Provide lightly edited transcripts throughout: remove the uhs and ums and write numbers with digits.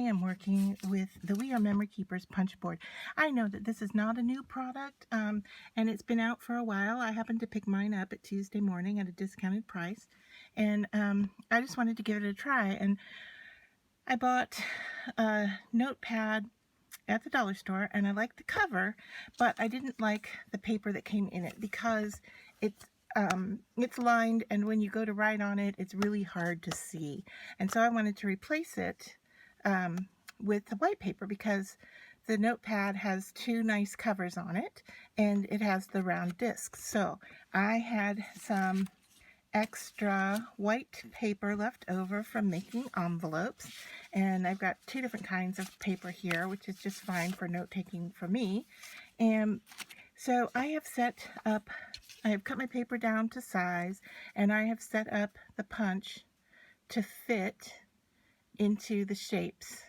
am working with the We Are Memory Keepers Punch Board. I know that this is not a new product, and it's been out for a while. I happened to pick mine up at Tuesday morning at a discounted price, and I just wanted to give it a try. And I bought a notepad at the dollar store, and I liked the cover, but I didn't like the paper that came in it because it's lined, and when you go to write on it, it's really hard to see. And so I wanted to replace it with the white paper because the notepad has two nice covers on it, and it has the round discs. So I had some extra white paper left over from making envelopes, and I've got two different kinds of paper here, which is just fine for note-taking for me. And so I have cut my paper down to size, and I have set up the punch to fit into the shapes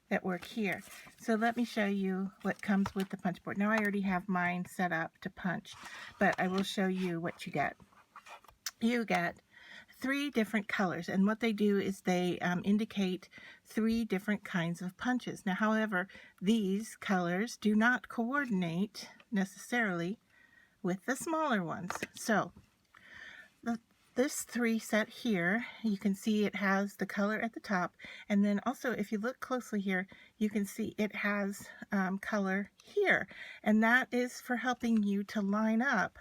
that work here. So let me show you what comes with the punch board. Now I already have mine set up to punch, but I will show you what you get. You get 3 different colors, and what they do is they indicate 3 different kinds of punches. Now, however, these colors do not coordinate necessarily with the smaller ones. So this 3 set here, you can see it has the color at the top, and then also if you look closely here, you can see it has color here, and that is for helping you to line up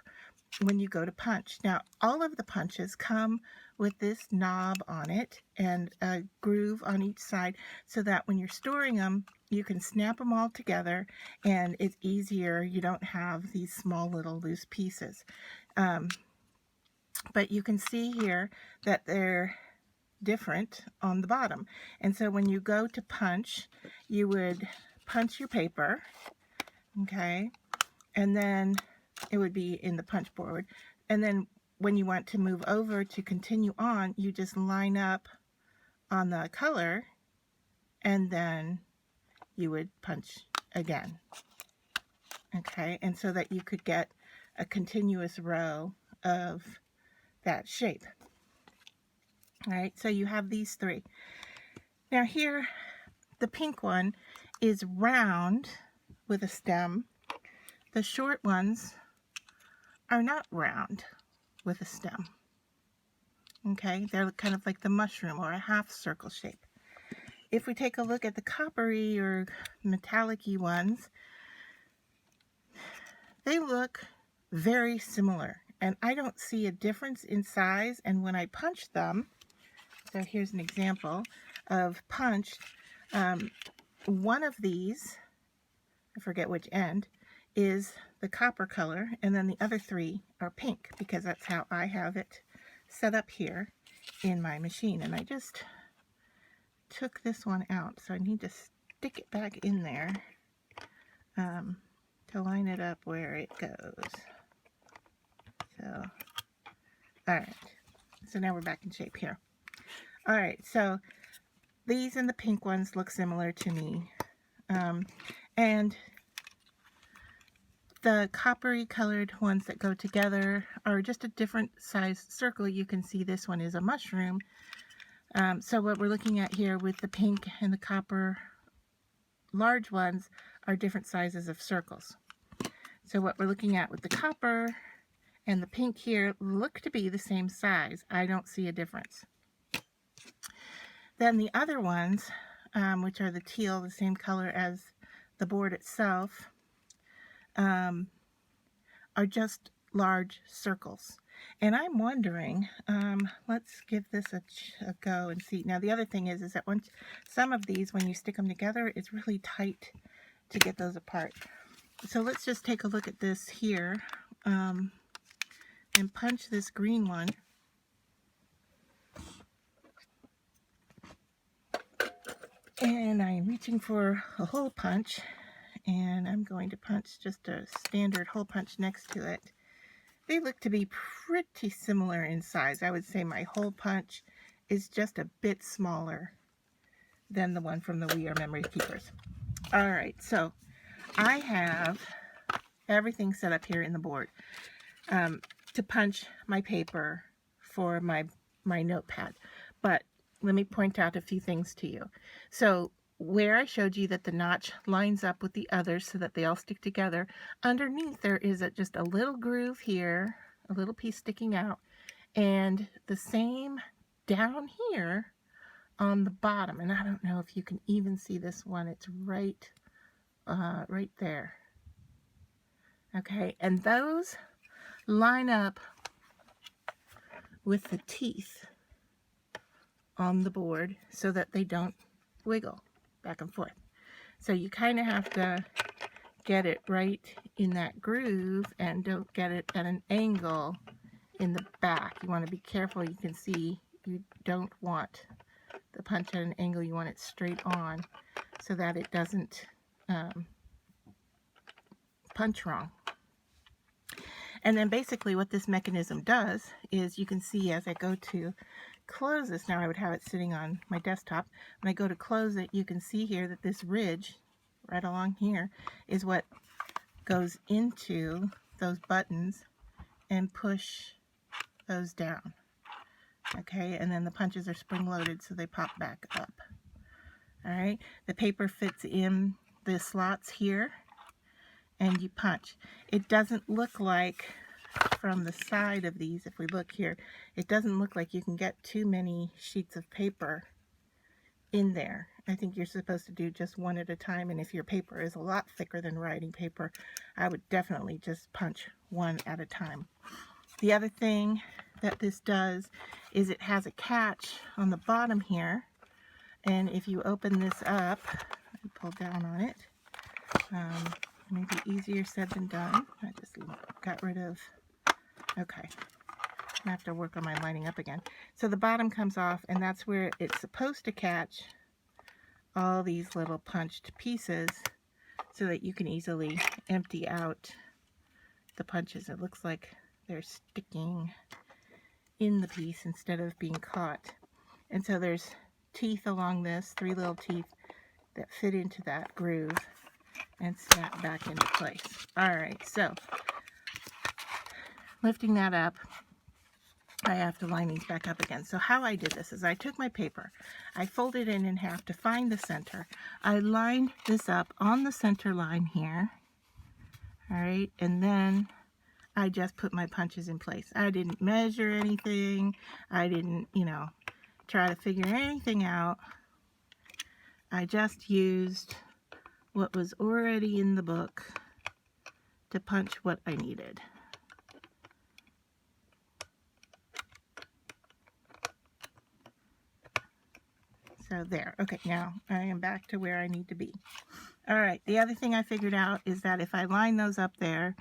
when you go to punch. Now, all of the punches come with this knob on it and a groove on each side so that when you're storing them, you can snap them all together and it's easier. You don't have these small little loose pieces. But you can see here that they're different on the bottom. And so when you go to punch, you would punch your paper, okay, and then it would be in the punch board, and then when you want to move over to continue on, you just line up on the color and then you would punch again, okay, and so that you could get a continuous row of that shape. All right, so you have these 3. Now here, the pink one is round with a stem. The short ones are not round with a stem. Okay, they're kind of like the mushroom or a half circle shape. If we take a look at the coppery or metallic-y ones, they look very similar, and I don't see a difference in size. And when I punch them, so here's an example of punched. One of these, I forget which end, is the copper color, and then the other 3 are pink because that's how I have it set up here in my machine. And I just took this one out, so I need to stick it back in there to line it up where it goes. So, all right, so now we're back in shape here. All right, so these and the pink ones look similar to me, and the coppery colored ones that go together are just a different size circle. You can see this one is a mushroom. So what we're looking at here with the pink and the copper large ones are different sizes of circles. So what we're looking at with the copper and the pink here look to be the same size. I don't see a difference. Then the other ones, which are the teal, the same color as the board itself, are just large circles. And I'm wondering, let's give this a go and see. Now the other thing is that once some of these, when you stick them together, it's really tight to get those apart. So let's just take a look at this here and punch this green one. And I'm reaching for a hole punch, and I'm going to punch just a standard hole punch next to it. They look to be pretty similar in size. I would say my hole punch is just a bit smaller than the one from the We Are Memory Keepers. All right, so I have everything set up here in the board to punch my paper for my notepad. But let me point out a few things to you. So where I showed you that the notch lines up with the others so that they all stick together, underneath there is just a little groove here, a little piece sticking out, and the same down here on the bottom. And I don't know if you can even see this one. It's right there. Okay, and those line up with the teeth on the board so that they don't wiggle back and forth. So you kind of have to get it right in that groove and don't get it at an angle in the back. You want to be careful. You can see you don't want the punch at an angle. You want it straight on so that it doesn't punch wrong. And then basically what this mechanism does is, you can see as I go to close this, now I would have it sitting on my desktop. When I go to close it, you can see here that this ridge right along here is what goes into those buttons and push those down. Okay, and then the punches are spring-loaded so they pop back up. All right, the paper fits in the slots here and you punch. It doesn't look like, from the side of these, if we look here, it doesn't look like you can get too many sheets of paper in there. I think you're supposed to do just one at a time, and if your paper is a lot thicker than writing paper, I would definitely just punch one at a time. The other thing that this does is it has a catch on the bottom here, and if you open this up and pull down on it, maybe easier said than done. I just got rid of, okay, I have to work on my lining up again. So the bottom comes off, and that's where it's supposed to catch all these little punched pieces so that you can easily empty out the punches. It looks like they're sticking in the piece instead of being caught. And so there's teeth along this, 3 little teeth that fit into that groove and snap back into place. All right, so lifting that up, I have to line these back up again. So how I did this is I took my paper, I folded it in half to find the center. I lined this up on the center line here. All right, and then I just put my punches in place. I didn't measure anything. I didn't, try to figure anything out. I just used what was already in the book to punch what I needed. So there. Okay, now I am back to where I need to be. All right, the other thing I figured out is that if I line those up there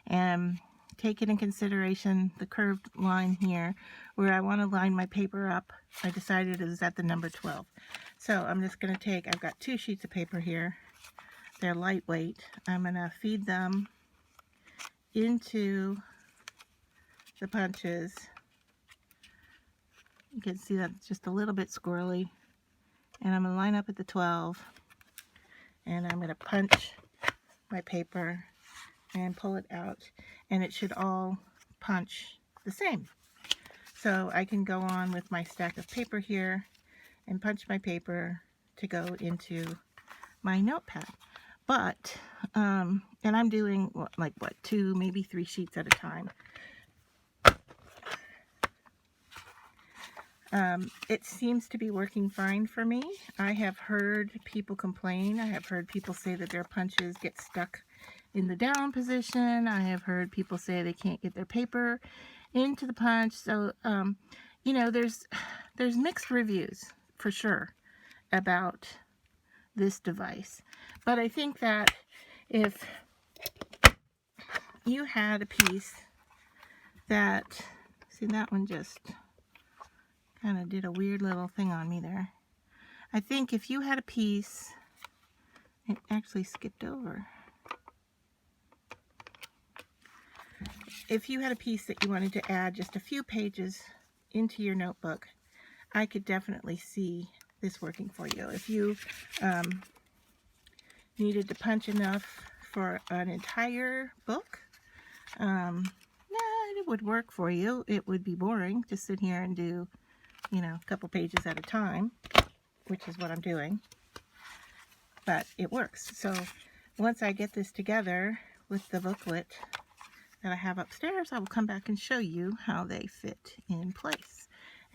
and take it in consideration the curved line here where I want to line my paper up, I decided it was at the number 12. So I'm just going to take, I've got 2 sheets of paper here. They're lightweight. I'm going to feed them into the punches. You can see that's just a little bit squirrely. And I'm going to line up at the 12. And I'm going to punch my paper and pull it out. And it should all punch the same. So I can go on with my stack of paper here and punch my paper to go into my notepad. But, and I'm doing like 2, maybe 3 sheets at a time. It seems to be working fine for me. I have heard people complain. I have heard people say that their punches get stuck in the down position. I have heard people say they can't get their paper into the punch. So, there's mixed reviews for sure about this device. But I think that if you had a piece that, see, that one just kind of did a weird little thing on me there. I think if you had a piece, it actually skipped over. If you had a piece that you wanted to add just a few pages into your notebook, I could definitely see this working for you. If you needed to punch enough for an entire book, it would work for you. It would be boring to sit here and do, a couple pages at a time, which is what I'm doing. but it works. So once I get this together with the booklet that I have upstairs, I will come back and show you how they fit in place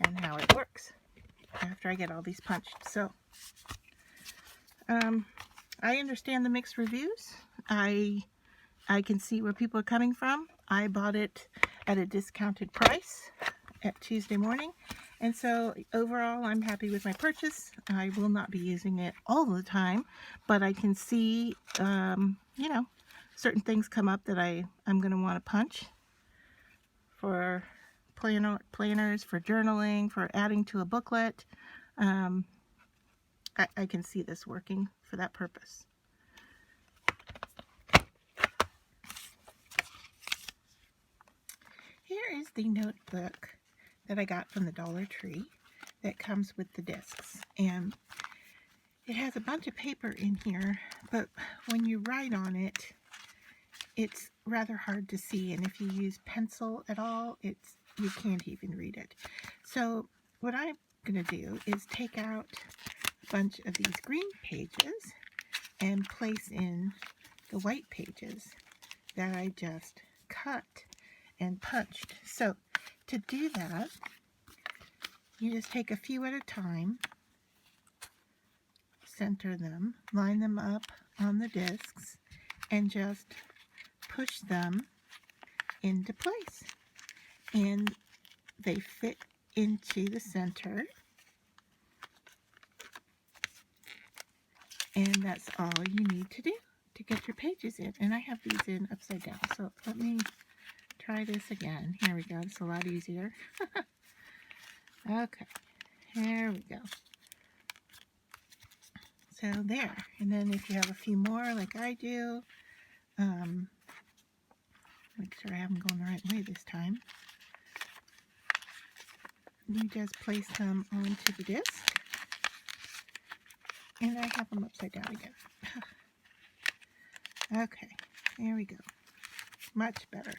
and how it works after I get all these punched. So I understand the mixed reviews. I can see where people are coming from. I bought it at a discounted price at Tuesday morning, and so overall I'm happy with my purchase. I will not be using it all the time, but I can see you know, certain things come up that I'm going to want to punch for planners, for journaling, for adding to a booklet. I can see this working for that purpose. Here is the notebook that I got from the Dollar Tree that comes with the discs, and it has a bunch of paper in here, but when you write on it, it's rather hard to see, and if you use pencil at all, you can't even read it. So what I'm going to do is take out a bunch of these green pages and place in the white pages that I just cut and punched. So to do that, you just take a few at a time, center them, line them up on the discs, and just push them into place. And they fit into the center. And that's all you need to do to get your pages in. And I have these in upside down. So let me try this again. Here we go. It's a lot easier. Okay. Here we go. So there. And then if you have a few more like I do, make sure I have them going the right way this time. You just place them onto the disc. And I have them upside down again. Okay, there we go. Much better.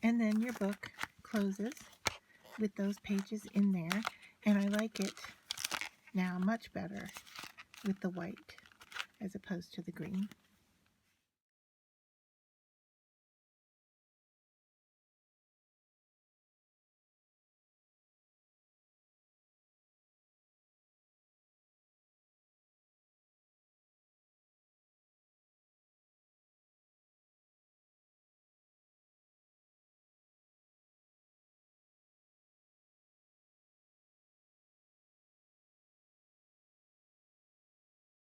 And then your book closes with those pages in there. And I like it now much better with the white as opposed to the green.